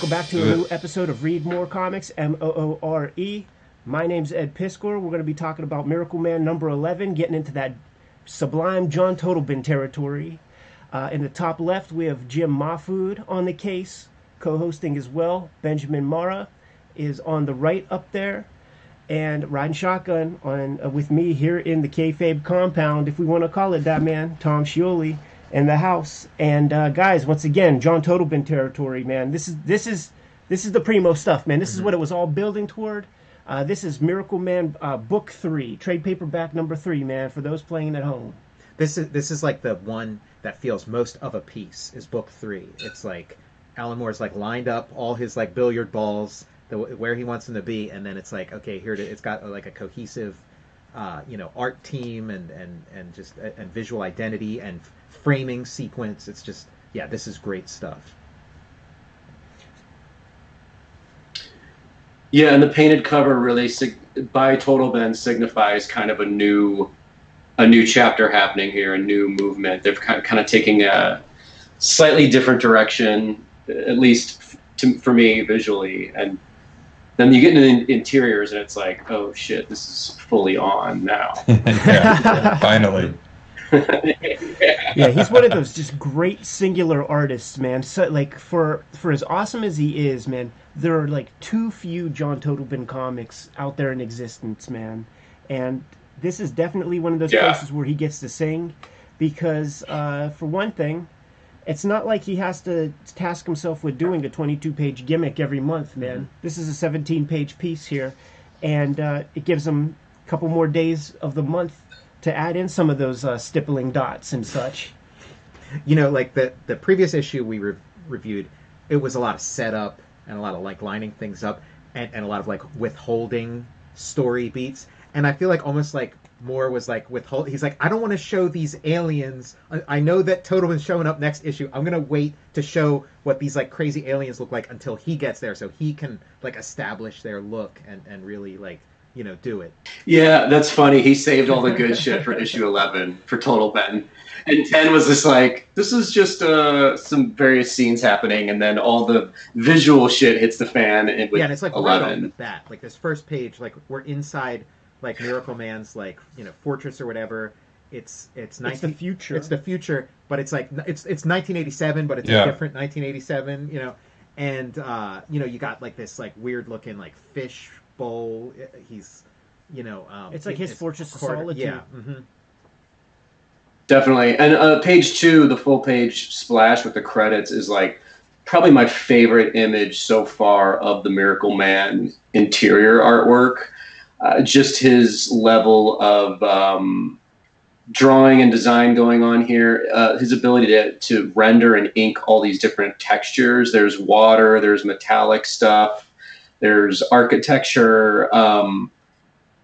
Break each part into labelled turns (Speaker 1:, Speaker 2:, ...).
Speaker 1: Welcome back to a new episode of Read More Comics, Moore. My name's Ed Piskor. We're going to be talking about Miracleman number 11, getting into that sublime John TOTLEBEN territory. In the top left, we have Jim Mahfood on the case, co-hosting as well. Benjamin Mara is on the right up there. And riding shotgun on with me here in the Kayfabe compound, if we want to call it that, man, Tom Scioli in the house. And guys, once again, John TOTLEBEN territory, man. This is the primo stuff, man. This is what it was all building toward. This is Miracleman book 3, trade paperback number 3, man. For those playing at home,
Speaker 2: this is like the one that feels most of a piece. Is book 3. It's like Alan Moore's like lined up all his like billiard balls where he wants them to be, and then it's like, okay, it's got like a cohesive, art team and just and visual identity and framing sequence. It's just, yeah, this is great stuff.
Speaker 3: Yeah, and the painted cover really by TOTLEBEN signifies kind of a new chapter happening here, a new movement. They're kind of taking a slightly different direction, at least for me visually, and then you get into the interiors and it's like, oh shit, this is fully on now.
Speaker 4: Yeah, finally.
Speaker 1: Yeah, he's one of those just great singular artists, man. So like for as awesome as he is, man, there are like too few John TOTLEBEN comics out there in existence, man. And this is definitely one of those places where he gets to sing, because for one thing, it's not like he has to task himself with doing a 22-page gimmick every month, man. This is a 17-page piece here, and it gives him a couple more days of the month to add in some of those stippling dots and such.
Speaker 2: You know, like the previous issue we reviewed, it was a lot of setup and a lot of like lining things up and a lot of like withholding story beats. And I feel like almost like Moore was like he's like, I don't want to show these aliens. I know that TOTLEBEN's showing up next issue. I'm gonna wait to show what these like crazy aliens look like until he gets there, so he can like establish their look and really like, do it.
Speaker 3: Yeah, that's funny. He saved all the good shit for issue 11 for TOTLEBEN, and 10 was just like, this is just some various scenes happening, and then all the visual shit hits the fan. And
Speaker 2: it's like
Speaker 3: 11.
Speaker 2: Right off the bat, like this first page, like we're inside like Miracleman's like fortress or whatever. It's
Speaker 1: the future.
Speaker 2: It's the future, but it's like it's 1987, but it's a different 1987. And you got like this like weird looking like fish bowl. He's
Speaker 1: it's like his fortress of solitude.
Speaker 2: Yeah.
Speaker 3: Definitely. And page 2, the full page splash with the credits, is like probably my favorite image so far of the Miracleman interior artwork. Just his level of drawing and design going on here, his ability to render and ink all these different textures. There's water, there's metallic stuff, there's architecture.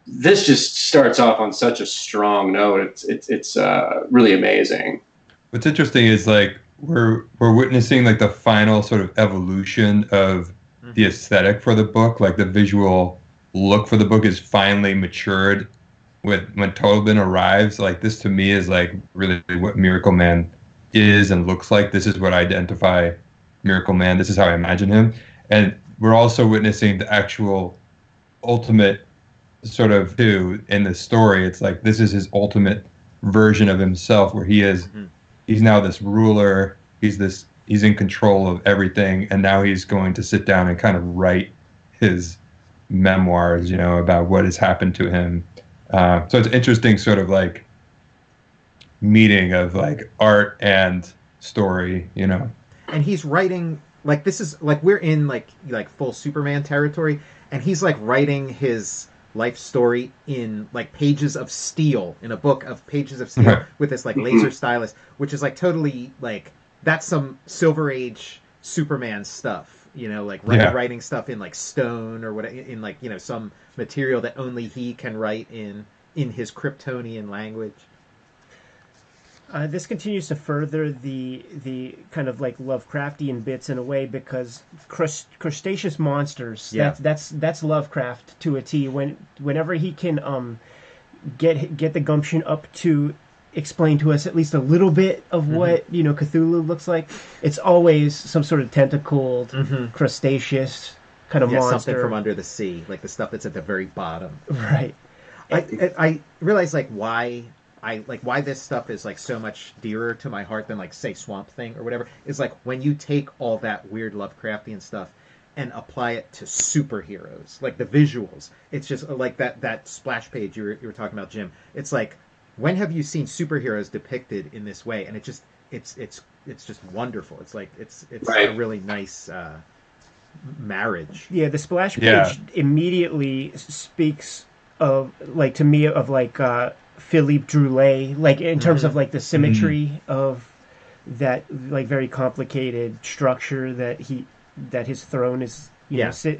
Speaker 3: This just starts off on such a strong note. It's really amazing.
Speaker 4: What's interesting is like we're witnessing like the final sort of evolution of the aesthetic for the book. Like the visual look for the book is finally matured when TOTLEBEN arrives. Like this to me is like really what Miracleman is and looks like. This is what I identify Miracleman. This is how I imagine him. And we're also witnessing the actual ultimate sort of in the story. It's like this is his ultimate version of himself, where he is he's now this ruler, he's in control of everything, and now he's going to sit down and kind of write his memoirs, about what has happened to him. So it's interesting sort of like meeting of like art and story, And
Speaker 2: he's writing like, this is like we're in like full Superman territory, and he's like writing his life story in like pages of steel, in a book of pages of steel with this like laser stylus, which is like totally like, that's some Silver Age Superman stuff. Writing stuff in like stone or whatever, in like some material that only he can write in his Kryptonian language.
Speaker 1: This continues to further the kind of like Lovecraftian bits in a way, because crustaceous monsters.
Speaker 2: Yeah.
Speaker 1: That's Lovecraft to a T. Whenever he can get the gumption up to explain to us at least a little bit of what Cthulhu looks like. It's always some sort of tentacled, crustaceous kind of monster,
Speaker 2: something from under the sea, like the stuff that's at the very bottom.
Speaker 1: Right.
Speaker 2: I realize why this stuff is like so much dearer to my heart than like say Swamp Thing or whatever is like when you take all that weird Lovecraftian stuff and apply it to superheroes, like the visuals. It's just like that splash page you were talking about, Jim. It's like, when have you seen superheroes depicted in this way? And it's just wonderful. It's like it's
Speaker 3: right.
Speaker 2: a really nice marriage.
Speaker 1: Yeah, the splash page immediately speaks of to me of Philippe Droulet, like in terms of like the symmetry of that like very complicated structure that his throne is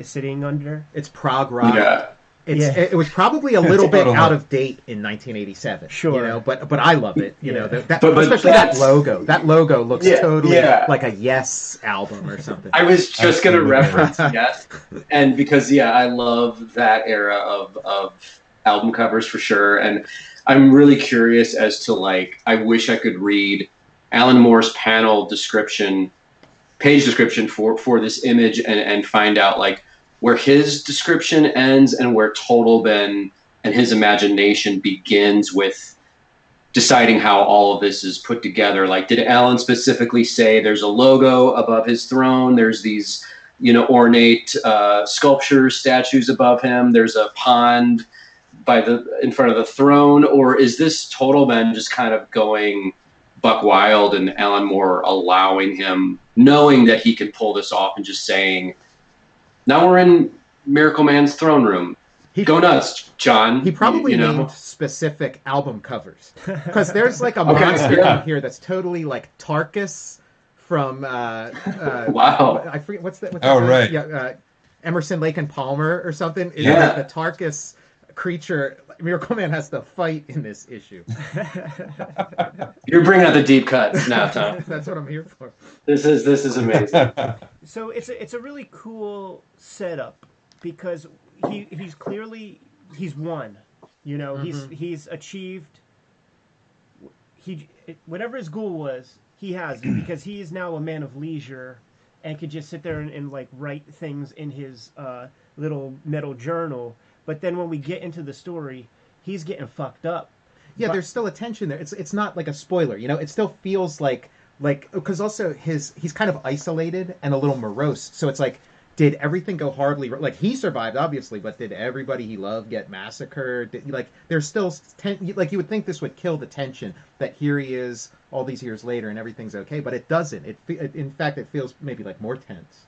Speaker 1: sitting under.
Speaker 2: It's prog rock.
Speaker 3: Yeah.
Speaker 2: It was probably a little bit out of date in 1987.
Speaker 1: Sure,
Speaker 2: but I love it.
Speaker 3: but
Speaker 2: especially that logo. That logo looks totally like a Yes album or something.
Speaker 3: I was just going to reference Yes, and because I love that era of album covers for sure, and I'm really curious as to I wish I could read Alan Moore's page description for this image and find out where his description ends and where TOTLEBEN and his imagination begins with deciding how all of this is put together. Did Alan specifically say there's a logo above his throne? There's these, ornate sculptures, statues above him. There's a pond in front of the throne, or is this TOTLEBEN just kind of going buck wild and Alan Moore allowing him, knowing that he can pull this off and just saying, now we're in Miracleman's throne room. Go nuts, John.
Speaker 2: He probably named specific album covers. Because there's a monster in here that's totally Tarkus from...
Speaker 3: wow.
Speaker 2: I forget, what's that?
Speaker 4: Right.
Speaker 2: Yeah, Emerson, Lake and Palmer or something.
Speaker 3: Yeah.
Speaker 2: The Tarkus creature Miracleman has to fight in this issue.
Speaker 3: You're bringing out the deep cuts now, Tom.
Speaker 2: That's what I'm here for.
Speaker 3: This is amazing.
Speaker 1: So it's a really cool setup because he's clearly won. He's achieved whatever his goal was, he has it because he is now a man of leisure and could just sit there and write things in his little metal journal. But then when we get into the story, he's getting fucked up.
Speaker 2: Yeah, there's still a tension there. It's not like a spoiler, It still feels like because also he's kind of isolated and a little morose. So it's did everything go horribly? He survived obviously, but did everybody he loved get massacred? There's still you would think this would kill the tension that here he is all these years later and everything's okay, but it doesn't. In fact, it feels maybe more tense.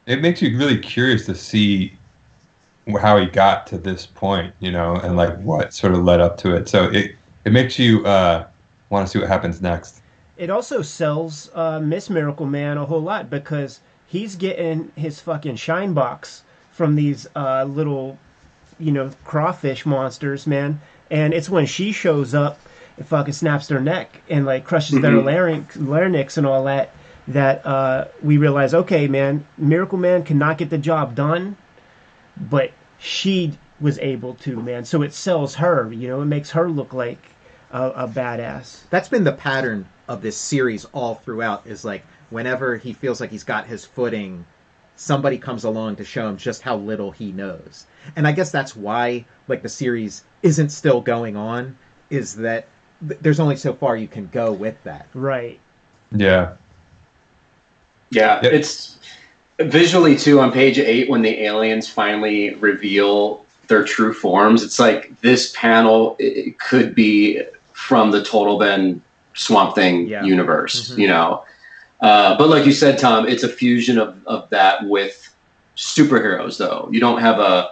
Speaker 4: It makes you really curious to see how he got to this point, and what sort of led up to it. So it makes you want to see what happens next.
Speaker 1: It also sells Miss Miracleman a whole lot because he's getting his fucking shine box from these little, crawfish monsters, man. And it's when she shows up and fucking snaps their neck and crushes their larynx and all that we realize, okay, man, Miracleman cannot get the job done. But she was able to, man. So it sells her, it makes her look like a badass.
Speaker 2: That's been the pattern of this series all throughout, is whenever he feels like he's got his footing, somebody comes along to show him just how little he knows. And I guess that's why the series isn't still going on, is that there's only so far you can go with that.
Speaker 1: Right.
Speaker 4: Yeah.
Speaker 3: Yeah, it's... Visually, too, on page 8, when the aliens finally reveal their true forms, it's this panel it could be from the TOTLEBEN Swamp Thing universe, But like you said, Tom, it's a fusion of that with superheroes, though. You don't have a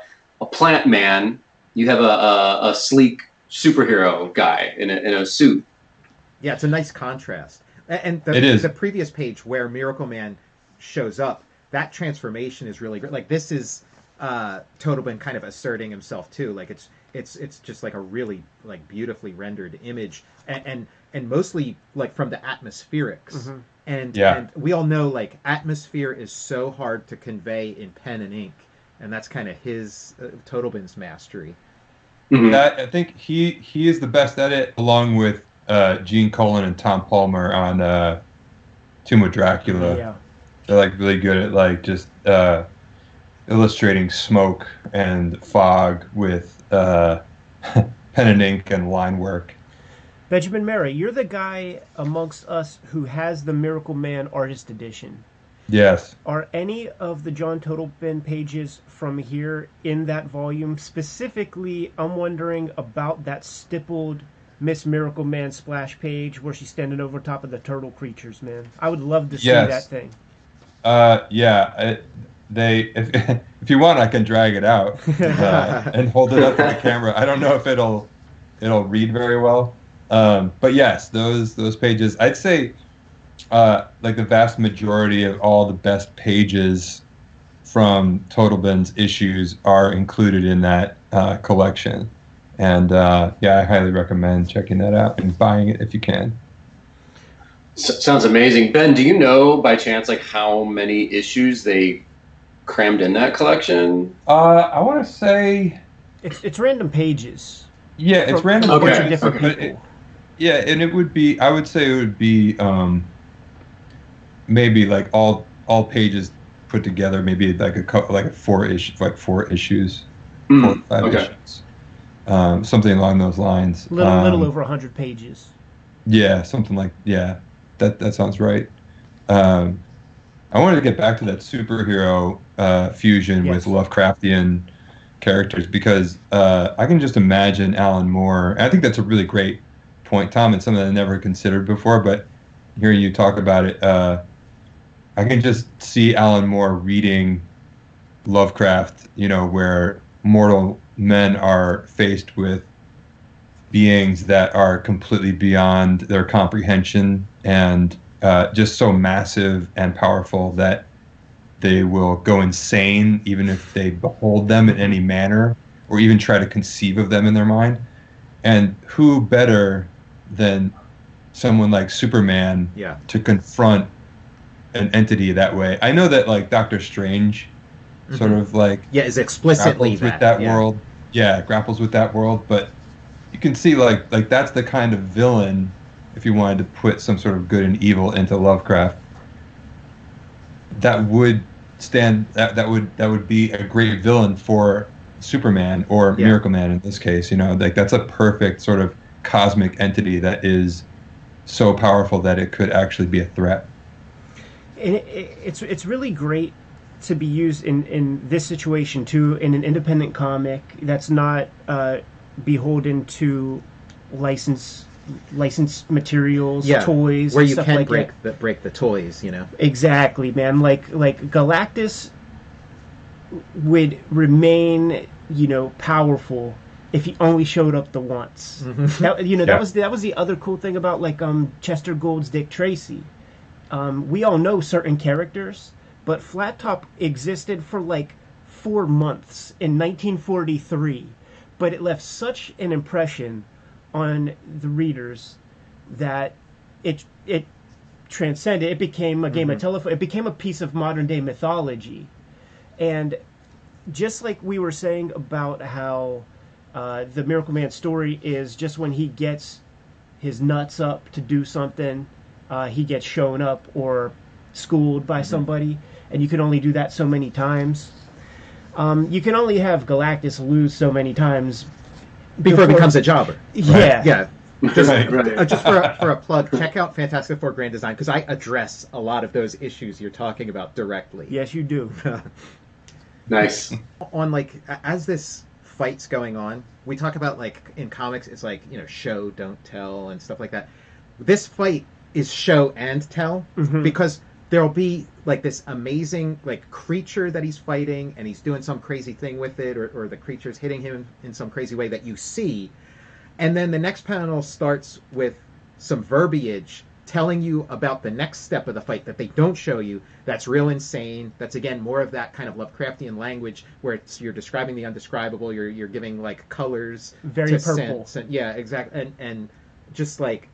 Speaker 3: plant man. You have a sleek superhero guy in a suit.
Speaker 2: Yeah, it's a nice contrast. And the previous page where Miracleman shows up, that transformation is really great. This is TOTLEBEN kind of asserting himself too. It's just a really beautifully rendered image, and mostly from the atmospherics. And we all know atmosphere is so hard to convey in pen and ink, and that's kind of his TOTLEBEN's mastery.
Speaker 4: I think he is the best at it, along with Gene Colan and Tom Palmer on Tomb of Dracula.
Speaker 1: Yeah.
Speaker 4: They're like really good at like just illustrating smoke and fog with pen and ink and line work.
Speaker 1: Benjamin Murray, you're the guy amongst us who has the Miracleman Artist Edition.
Speaker 4: Yes.
Speaker 1: Are any of the John Totleben pages from here in that volume? Specifically, I'm wondering about that stippled Miss Miracleman splash page where she's standing over top of the turtle creatures, man. I would love to see that thing.
Speaker 4: Yeah. If you want, I can drag it out and hold it up to the camera. I don't know if it'll read very well. But yes, those pages, I'd say, like the vast majority of all the best pages from Totlben's issues are included in that collection. And I highly recommend checking that out and buying it if you can.
Speaker 3: Sounds amazing. Ben, do you know by chance like how many issues they crammed in that collection?
Speaker 4: I want to say
Speaker 1: it's random pages.
Speaker 4: Yeah, it's random.
Speaker 1: From a bunch of different people.
Speaker 4: And it would be. I would say it would be maybe like all pages put together. Maybe like four issues, 4 issues, 4 or 5 issues, something along those lines.
Speaker 1: Little over 100 pages.
Speaker 4: Yeah, something like that sounds right. I wanted to get back to that superhero fusion with Lovecraftian characters because I can just imagine Alan Moore. I think that's a really great point, Tom, and something I never considered before. But hearing you talk about it, I can just see Alan Moore reading Lovecraft, where mortal men are faced with beings that are completely beyond their comprehension and just so massive and powerful that they will go insane even if they behold them in any manner or even try to conceive of them in their mind. And who better than someone like Superman to confront an entity that way? I know that like Doctor Strange sort of like
Speaker 2: is explicitly
Speaker 4: grapples with that world. Yeah, grapples with that world, but you can see like that's the kind of villain, if you wanted to put some sort of good and evil into Lovecraft, that would that would be a great villain for Superman or Miracleman in this case. Like that's a perfect sort of cosmic entity that is so powerful that it could actually be a threat.
Speaker 1: And it's really great to be used in this situation too, in an independent comic that's not beholden to licensed materials, toys,
Speaker 2: where you
Speaker 1: stuff
Speaker 2: can
Speaker 1: like
Speaker 2: break the toys.
Speaker 1: Exactly, man. Like Galactus would remain, powerful if he only showed up the once. That was the other cool thing about like Chester Gould's Dick Tracy. We all know certain characters, but Flat Top existed for like 4 months in 1943, but it left such an impression on the readers that it transcended. It became a game of telephone. It became a piece of modern day mythology. And just like we were saying about how the Miracleman story is just when he gets his nuts up to do something, he gets shown up or schooled by somebody, and you can only do that so many times. You can only have Galactus lose so many times
Speaker 2: before he becomes a jobber.
Speaker 1: Yeah.
Speaker 2: Just for a plug, check out Fantastic Four Grand Design, because I address a lot of those issues you're talking about directly.
Speaker 1: Yes, you do.
Speaker 3: Nice.
Speaker 2: On like as this fight's going on, we talk about like in comics, it's like show don't tell and stuff like that. This fight is show and tell because there'll be like this amazing like creature that he's fighting and he's doing some crazy thing with it, or the creature's hitting him in some crazy way that you see. And then the next panel starts with some verbiage telling you about the next step of the fight that they don't show you. That's real insane. That's, again, more of that kind of Lovecraftian language where you're describing the undescribable. You're giving, like, colors.
Speaker 1: Very purple.
Speaker 2: Yeah, exactly. And just, like,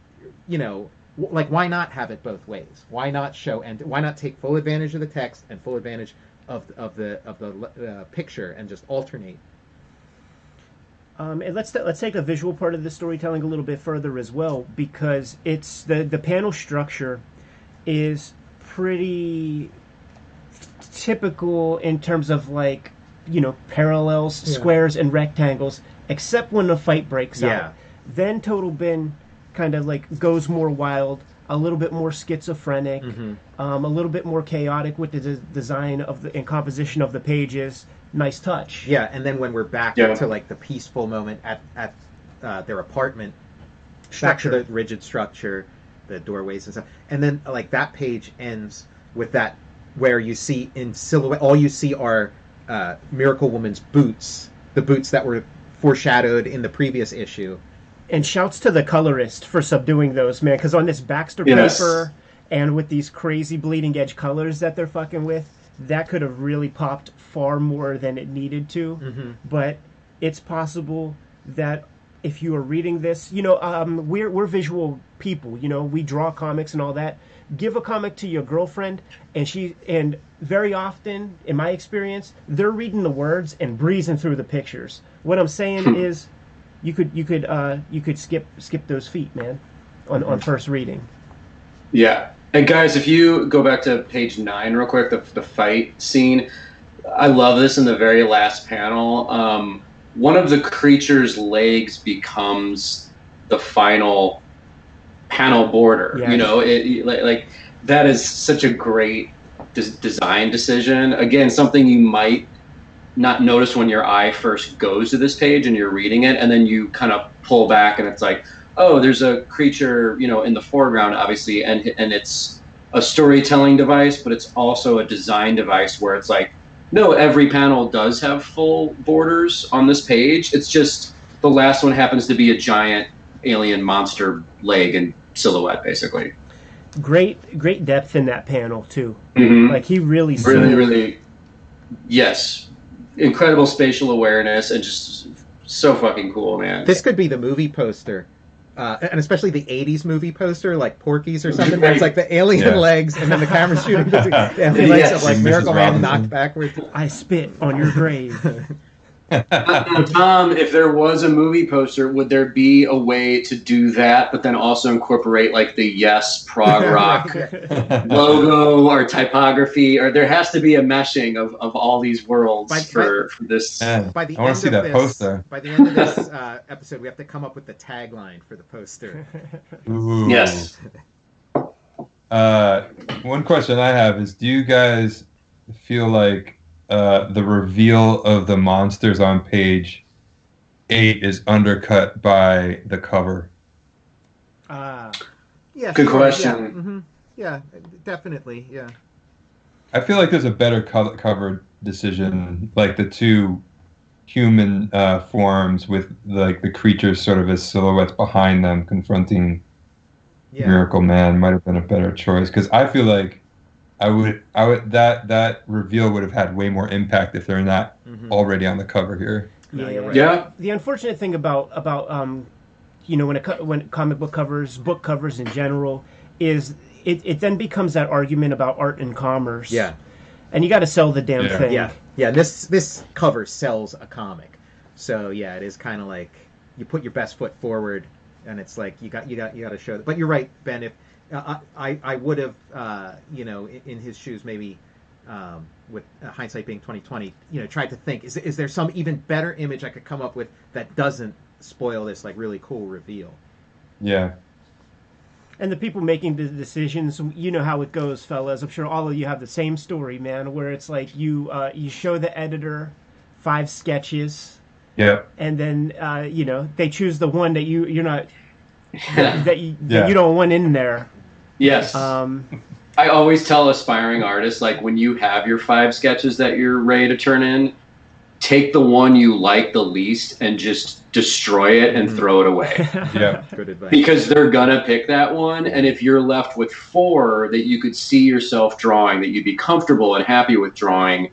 Speaker 2: like, why not have it both ways? Why not show and why not take full advantage of the text and full advantage of the picture and just alternate?
Speaker 1: And let's take the visual part of the storytelling a little bit further as well, because it's the panel structure is pretty typical in terms of like, you know, parallels, squares, and rectangles, except when the fight breaks out. Then TOTLEBEN kind of like goes more wild, a little bit more schizophrenic, a little bit more chaotic with the design of and composition of the pages. Nice touch.
Speaker 2: Yeah, and then when we're back to like the peaceful moment at their apartment, back to the rigid structure, the doorways and stuff, and then like that page ends with that where you see in silhouette, all you see are Miracle Woman's boots, the boots that were foreshadowed in the previous issue.
Speaker 1: And shouts to the colorist for subduing those, man, because on this Baxter paper and with these crazy bleeding edge colors that they're fucking with, that could have really popped far more than it needed to. But it's possible that if you are reading this, you know, we're visual people, you know, we draw comics and all that. Give a comic to your girlfriend, and very often, in my experience, they're reading the words and breezing through the pictures. What I'm saying is, you could skip those feet, man, on first reading.
Speaker 3: Yeah. And guys, if you go back to page 9 real quick, the fight scene, I love this in the very last panel. One of the creature's legs becomes the final panel border.
Speaker 1: Yes.
Speaker 3: You know, like that is such a great design decision. Again, something you might not notice when your eye first goes to this page and you're reading it, and then you kind of pull back and it's like, oh, there's a creature, you know, in the foreground, obviously, and it's a storytelling device, but it's also a design device where it's like, no, every panel does have full borders on this page. It's just the last one happens to be a giant alien monster leg and silhouette, basically.
Speaker 1: Great depth in that panel too. Like he really,
Speaker 3: yes, incredible spatial awareness and just so fucking cool, man.
Speaker 2: This could be the movie poster. And especially the 80s movie poster, like Porky's or something, where it's like the alien legs and then the camera shooting the alien legs of like Miracle Man knocked backwards.
Speaker 1: I spit on your grave.
Speaker 3: Tom, if there was a movie poster, would there be a way to do that, but then also incorporate like the Yes prog rock logo or typography, or there has to be a meshing of all these worlds for this.
Speaker 2: By the
Speaker 4: I want to see that poster.
Speaker 2: By the end of this episode, we have to come up with the tagline for the poster.
Speaker 4: Ooh.
Speaker 3: Yes.
Speaker 4: One question I have is, do you guys feel like the reveal of the monsters on page 8 is undercut by the cover?
Speaker 2: Yeah.
Speaker 3: Good question.
Speaker 2: Yeah, definitely. Yeah.
Speaker 4: I feel like there's a better cover decision, like the two human forms with like the creatures sort of as silhouettes behind them confronting Miracle Man might have been a better choice, because I feel like I would that reveal would have had way more impact if they're not already on the cover here.
Speaker 2: Yeah, you're right.
Speaker 3: Yeah.
Speaker 1: The unfortunate thing about you know, when comic book covers in general, is it then becomes that argument about art and commerce.
Speaker 2: Yeah.
Speaker 1: And you got to sell the damn thing.
Speaker 2: Yeah. This cover sells a comic, so yeah, it is kind of like you put your best foot forward, and it's like you got to show. But you're right, Ben. If I would have, you know, in his shoes, maybe with hindsight being 20/20, you know, tried to think, is there some even better image I could come up with that doesn't spoil this like really cool reveal?
Speaker 4: Yeah.
Speaker 1: And the people making the decisions, you know how it goes, fellas. I'm sure all of you have the same story, man, where it's like you show the editor 5 sketches.
Speaker 4: Yeah.
Speaker 1: And then you know, they choose the one that you're not that you don't want in there.
Speaker 3: Yes. I always tell aspiring artists, like, when you have your 5 sketches that you're ready to turn in, take the one you like the least and just destroy it and throw it away.
Speaker 4: Yeah.
Speaker 2: Good advice.
Speaker 3: Because they're gonna pick that one, and if you're left with 4 that you could see yourself drawing, that you'd be comfortable and happy with drawing,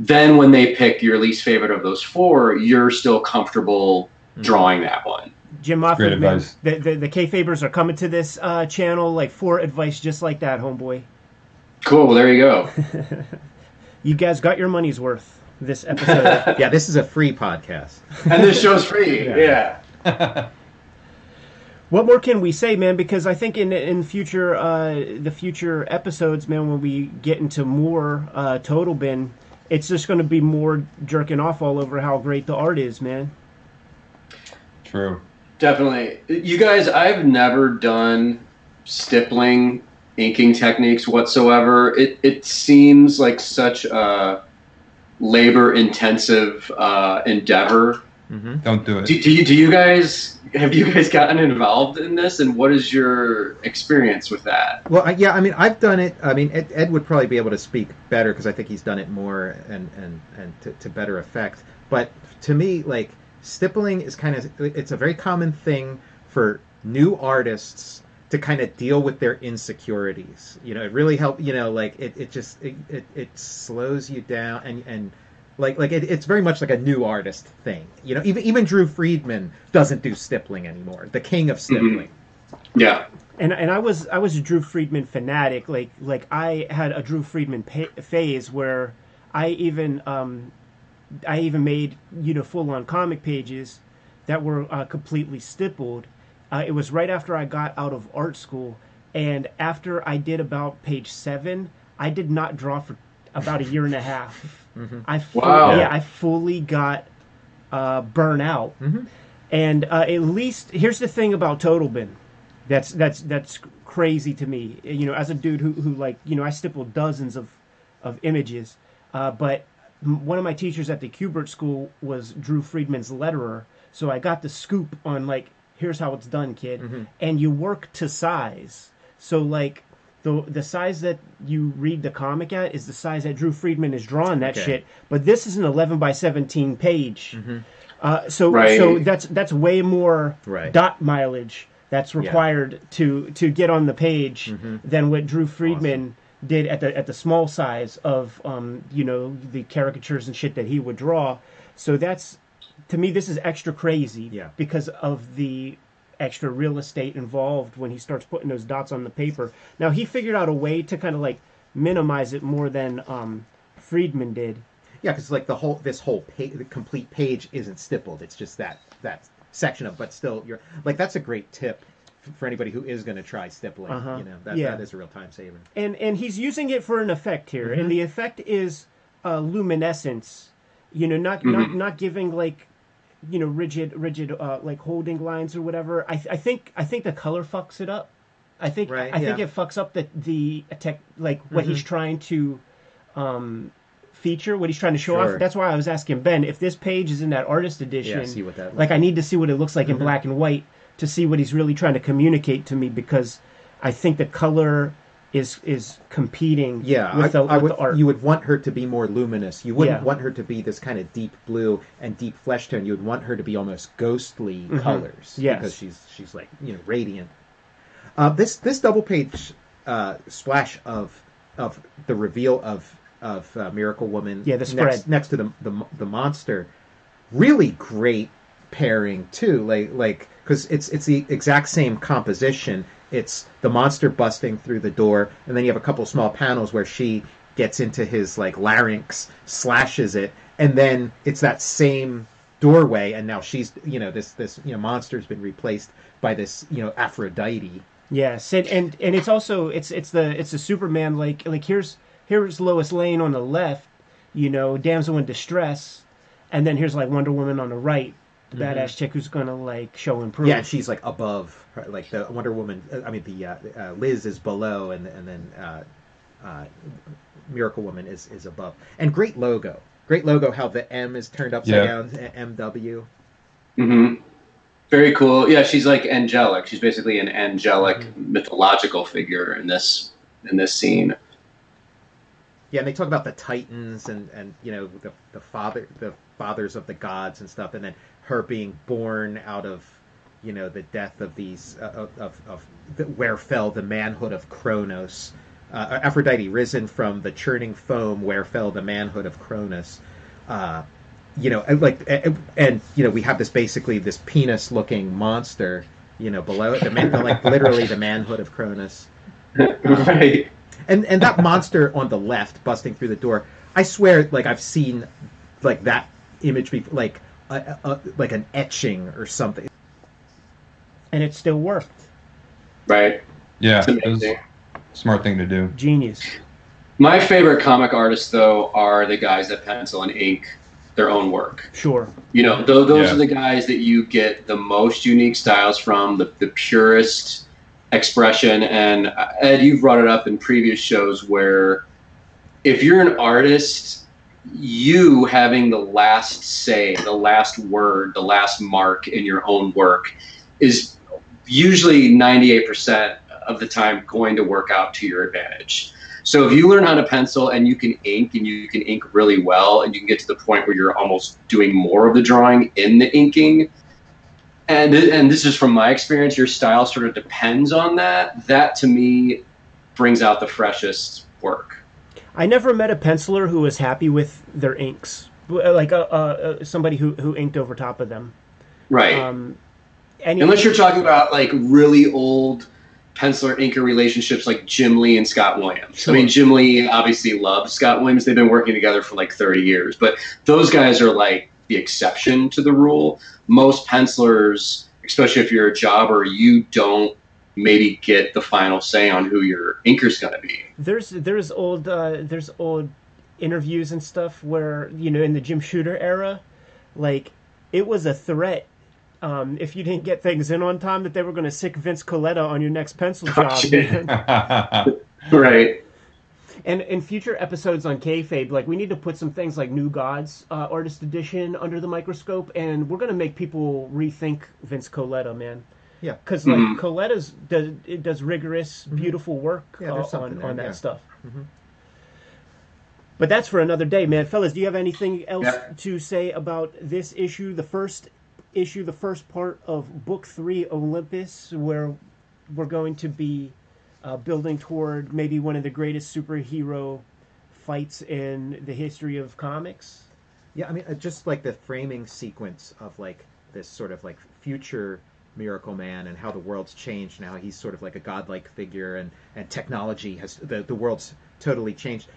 Speaker 3: then when they pick your least favorite of those 4, you're still comfortable drawing that one.
Speaker 1: Jim Moffat, man, the Kayfabers are coming to this channel like for advice just like that, homeboy.
Speaker 3: Cool, well, there you go.
Speaker 1: You guys got your money's worth. this episode.
Speaker 2: Yeah, this is a free podcast.
Speaker 3: And this show's free. Yeah.
Speaker 1: What more can we say, man? Because I think in future the future episodes, man, when we get into more TOTLEBEN, it's just going to be more jerking off all over how great the art is, man.
Speaker 4: True.
Speaker 3: Definitely. You guys, I've never done stippling inking techniques whatsoever. It seems like such a labor-intensive endeavor.
Speaker 2: Mm-hmm.
Speaker 4: Don't do it.
Speaker 3: Do you guys, have you guys gotten involved in this, and what is your experience with that?
Speaker 2: Well, I mean, I've done it. I mean, Ed would probably be able to speak better because I think he's done it more and to better effect. But to me, like, stippling is it's a very common thing for new artists to kind of deal with their insecurities. You know, it really helps, you know, like it slows you down and it's very much like a new artist thing. You know, even Drew Friedman doesn't do stippling anymore. The king of stippling.
Speaker 3: Mm-hmm. Yeah.
Speaker 1: And I was a Drew Friedman fanatic. Like I had a Drew Friedman phase where I even made, you know, full-on comic pages that were completely stippled. It was right after I got out of art school, and after I did about page 7, I did not draw for about a year and a half.
Speaker 2: Mm-hmm.
Speaker 1: I fully got burnt out.
Speaker 2: Mm-hmm.
Speaker 1: And at least here's the thing about TOTLEBEN, that's crazy to me. You know, as a dude who like, you know, I stippled dozens of images, but one of my teachers at the Kubert School was Drew Friedman's letterer, so I got the scoop on, like, here's how it's done, kid.
Speaker 2: Mm-hmm.
Speaker 1: And you work to size. So, like, the size that you read the comic at is the size that Drew Friedman is drawing that shit. But this is an 11 by 17 page.
Speaker 2: Mm-hmm.
Speaker 1: So that's way more dot mileage that's required to get on the page than what Drew Friedman did at the small size of you know, the caricatures and shit that he would draw. So that's, to me, this is extra crazy because of the extra real estate involved when he starts putting those dots on the paper. Now, he figured out a way to kind of like minimize it more than Friedman did.
Speaker 2: Yeah, because like the complete page isn't stippled. It's just that section of, but still, you're like, that's a great tip for anybody who is going to try stippling. You know, that is a real time saver.
Speaker 1: And he's using it for an effect here, and the effect is luminescence. You know, not giving, like, you know, rigid like holding lines or whatever. I think the color fucks it up. I think it fucks up the tech, like what he's trying to feature, what he's trying to show off. That's why I was asking Ben if this page is in that artist edition.
Speaker 2: See what that
Speaker 1: like I need to see what it looks like in black and white to see what he's really trying to communicate to me, because I think the color is competing with the art.
Speaker 2: You would want her to be more luminous. You wouldn't want her to be this kind of deep blue and deep flesh tone. You would want her to be almost ghostly colors. Because she's like, you know, radiant. This double page splash of the reveal of Miracle Woman
Speaker 1: the spread
Speaker 2: next to the monster, really great pairing too. Like because it's the exact same composition. It's the monster busting through the door, and then you have a couple small panels where she gets into his, like, larynx, slashes it, and then it's that same doorway, and now she's, you know, this you know, monster's been replaced by this, you know, Aphrodite.
Speaker 1: Yes, and it's also it's the Superman, like here's Lois Lane on the left, you know, damsel in distress, and then here's like Wonder Woman on the right. The badass chick who's gonna, like, show and prove.
Speaker 2: Yeah, and she's like above, right? Like the Wonder Woman. I mean, the Liz is below, and then Miracle Woman is above. And great logo. How the M is turned upside down. MW.
Speaker 3: Mm-hmm. Very cool. Yeah, she's like angelic. She's basically an angelic mythological figure in this scene.
Speaker 2: Yeah, and they talk about the Titans and you know, the fathers of the gods and stuff, and then her being born out of, you know, the death of these where fell the manhood of Kronos. Aphrodite risen from the churning foam where fell the manhood of Kronos. You know, and you know, we have this penis looking monster, you know, below it, like literally the manhood of Kronos.
Speaker 3: Right.
Speaker 2: And that monster on the left busting through the door, I swear, like, I've seen like that image be like like an etching or something.
Speaker 1: And it still worked.
Speaker 3: Right.
Speaker 4: Yeah, it was a smart thing to do.
Speaker 1: Genius.
Speaker 3: My favorite comic artists, though, are the guys that pencil and ink their own work.
Speaker 1: Sure.
Speaker 3: You know, those are the guys that you get the most unique styles from, the purest expression. And Ed, you've brought it up in previous shows where if you're an artist, you having the last say, the last word, the last mark in your own work is usually 98% of the time going to work out to your advantage. So if you learn how to pencil and you can ink really well, and you can get to the point where you're almost doing more of the drawing in the inking, and this is from my experience, your style sort of depends on that. That to me brings out the freshest work.
Speaker 1: I never met a penciler who was happy with their inks, like somebody who inked over top of them.
Speaker 3: Right. Unless you're talking about like really old penciler inker relationships like Jim Lee and Scott Williams. Sure. I mean, Jim Lee obviously loved Scott Williams. They've been working together for like 30 years, but those guys are like the exception to the rule. Most pencilers, especially if you're a jobber, you don't maybe get the final say on who your inker's going to be.
Speaker 1: There's old interviews and stuff where, you know, in the Jim Shooter era, like it was a threat. If you didn't get things in on time, that they were going to sick Vince Coletta on your next pencil job.
Speaker 3: Right.
Speaker 1: And in future episodes on Kayfabe, like we need to put some things like New Gods Artist Edition under the microscope, and we're going to make people rethink Vince Coletta, man.
Speaker 2: Yeah.
Speaker 1: Because like Coletta's does rigorous, beautiful work on that stuff. Mm-hmm. But that's for another day, man. Fellas, do you have anything else to say about this issue, the first part of Book 3, Olympus, where we're going to be building toward maybe one of the greatest superhero fights in the history of comics?
Speaker 2: Yeah, I mean, just like the framing sequence of like this sort of like future Miracleman and how the world's changed now. He's sort of like a godlike figure, and technology has the world's totally changed.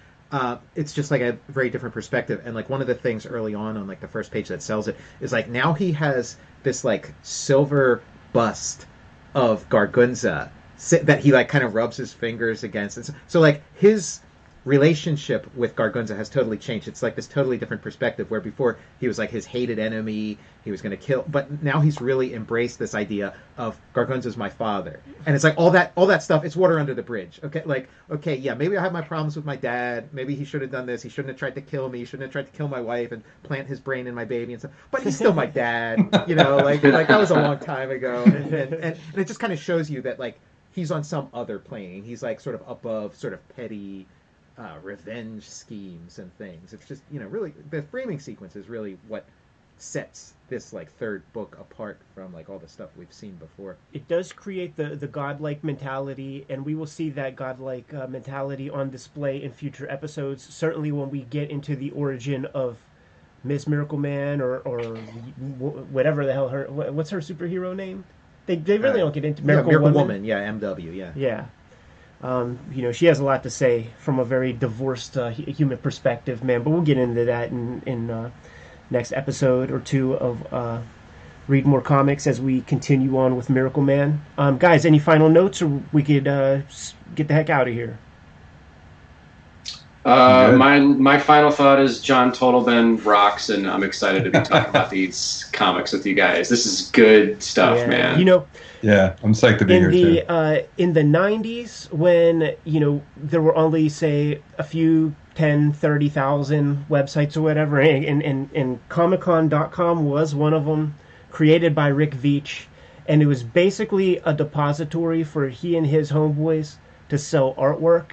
Speaker 2: It's just like a very different perspective. And like one of the things early on like the first page that sells it is like now he has this like silver bust of Gargunza that he like kind of rubs his fingers against. And so like his relationship with Gargunza has totally changed. It's like this totally different perspective where before he was like his hated enemy, he was going to kill, but now he's really embraced this idea of Gargunza's my father. And it's like all that stuff, it's water under the bridge. Okay, yeah, maybe I have my problems with my dad. Maybe he should have done this. He shouldn't have tried to kill me. He shouldn't have tried to kill my wife and plant his brain in my baby and stuff. But he's still my dad, you know, like that was a long time ago. And it just kind of shows you that like he's on some other plane. He's like sort of above sort of petty revenge schemes and things. It's just, you know, really the framing sequence is really what sets this like third book apart from like all the stuff we've seen before.
Speaker 1: It does create the godlike mentality, and we will see that godlike mentality on display in future episodes. Certainly when we get into the origin of Miss Miracleman or whatever the hell what's her superhero name? They really don't get into
Speaker 2: Miracle Woman. Yeah, MW.
Speaker 1: Yeah. You know, she has a lot to say from a very divorced human perspective, man. But we'll get into that in next episode or two of Read More Comics as we continue on with Miracleman. Guys, any final notes, or we could get the heck out of here?
Speaker 3: My final thought is John TOTLEBEN rocks, and I'm excited to be talking about these comics with you guys. This is good stuff, man.
Speaker 1: You know,
Speaker 4: yeah, I'm psyched to be here too.
Speaker 1: In the 90s, when, you know, there were only, say, a few 10, 30,000 websites or whatever, and Comic-Con.com was one of them, created by Rick Veitch, and it was basically a depository for he and his homeboys to sell artwork.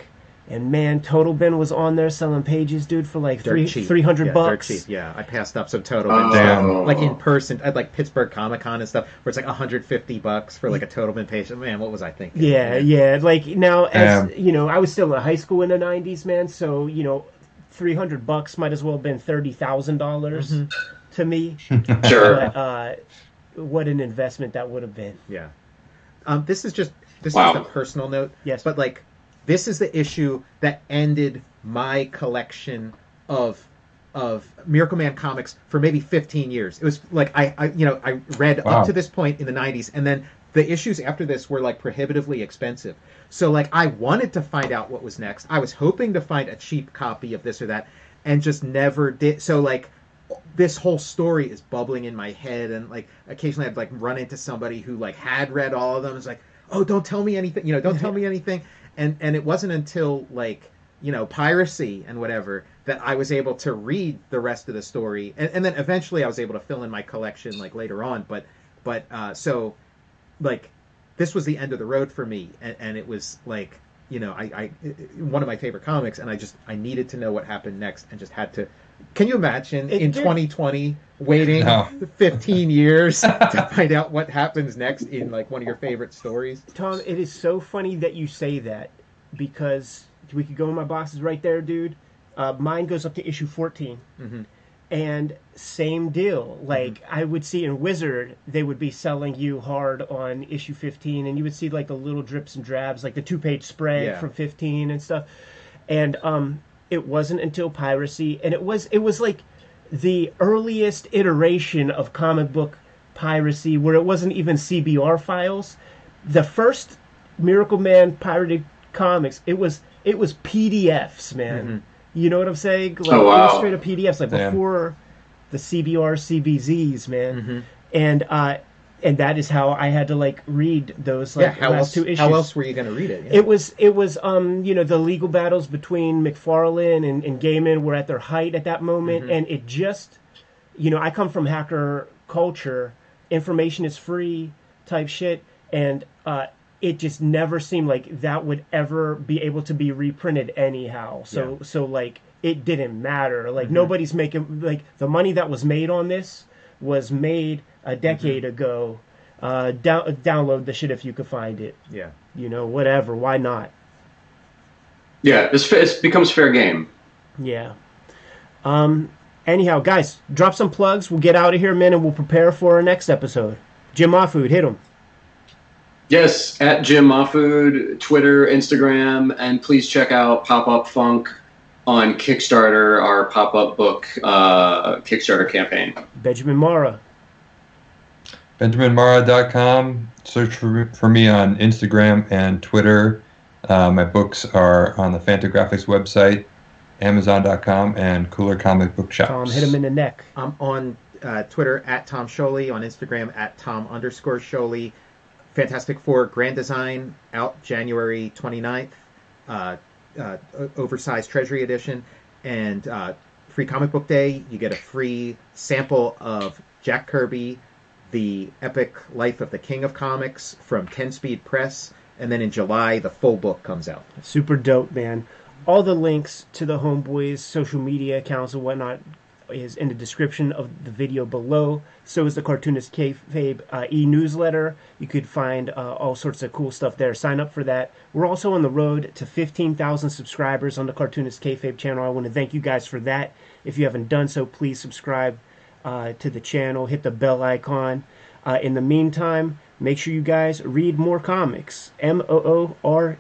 Speaker 1: And man, TOTLEBEN was on there selling pages, dude, for like $300 bucks.
Speaker 2: Dirt cheap. Yeah, I passed up some TOTLEBEN like in person at like Pittsburgh Comic-Con and stuff, where it's like $150 for like a TOTLEBEN page. Man, what was I thinking?
Speaker 1: Yeah. Like now, as you know, I was still in high school in the 90s, man. So you know, $300 might as well have been $30,000 to me.
Speaker 3: Sure.
Speaker 1: But, what an investment that would have been.
Speaker 2: Yeah. This is just a personal note.
Speaker 1: Yes.
Speaker 2: But like, this is the issue that ended my collection of of Miracleman comics for maybe 15 years. It was like I read up to this point in the 90s, and then the issues after this were like prohibitively expensive. So like I wanted to find out what was next. I was hoping to find a cheap copy of this or that, and just never did. So like this whole story is bubbling in my head, and like occasionally I'd like run into somebody who like had read all of them. It's like, oh, don't tell me anything, don't tell me anything. And it wasn't until like piracy and whatever that I was able to read the rest of the story, and then eventually I was able to fill in my collection like later on. But so like this was the end of the road for me, and it was like I one of my favorite comics, and I needed to know what happened next, and just had to. Can you imagine in 2020 waiting 15 years to find out what happens next in like one of your favorite stories?
Speaker 1: Tom, it is so funny that you say that, because we could go in my boxes right there, dude. Mine goes up to issue 14.
Speaker 2: Mm-hmm.
Speaker 1: And same deal. Like, I would see in Wizard, they would be selling you hard on issue 15, and you would see like the little drips and drabs, like the 2-page spread from 15 and stuff. And it wasn't until piracy, and it was like the earliest iteration of comic book piracy, where it wasn't even CBR files. The first Miracleman pirated comics, it was PDFs, man.
Speaker 2: Mm-hmm.
Speaker 1: You know what I'm saying? Like illustrated PDFs, like before the CBR CBZs, man.
Speaker 2: Mm-hmm.
Speaker 1: And that is how I had to like read those like last 2 issues.
Speaker 2: How else were you going to read it?
Speaker 1: It was the legal battles between McFarlane and Gaiman were at their height at that moment, and it just I come from hacker culture, information is free type shit, and it just never seemed like that would ever be able to be reprinted anyhow. So like it didn't matter. Like nobody's making like the money that was made on this was made a decade ago. Download the shit if you could find it.
Speaker 2: Yeah.
Speaker 1: Whatever. Why not?
Speaker 3: Yeah, it becomes fair game.
Speaker 1: Yeah. Anyhow, guys, drop some plugs. We'll get out of here, man, and we'll prepare for our next episode. Jim Mahfood, hit him.
Speaker 3: Yes, at Jim Mahfood, Twitter, Instagram, and please check out Pop Up Funk on Kickstarter, our pop-up book Kickstarter campaign.
Speaker 1: Benjamin Mara.
Speaker 4: BenjaminMara.com. Search for me on Instagram and Twitter. My books are on the Fantagraphics website, Amazon.com, and Cooler Comic Book Shops.
Speaker 1: Tom, hit him in the neck.
Speaker 2: I'm on Twitter at Tom Sholey, on Instagram at Tom_Sholey. Fantastic Four Grand Design out January 29th. Oversized Treasury Edition, and free comic book day. You get a free sample of Jack Kirby, The Epic Life of the King of Comics from 10 Speed Press, and then in July the full book comes out.
Speaker 1: Super dope, man. All the links to the Homeboys social media accounts and whatnot is in the description of the video below. So is the Cartoonist Kayfabe e-newsletter. You could find all sorts of cool stuff there. Sign up for that. We're also on the road to 15,000 subscribers on the Cartoonist Kayfabe channel. I want to thank you guys for that. If you haven't done so, please subscribe to the channel. Hit the bell icon. In the meantime, make sure you guys read more comics. Moore.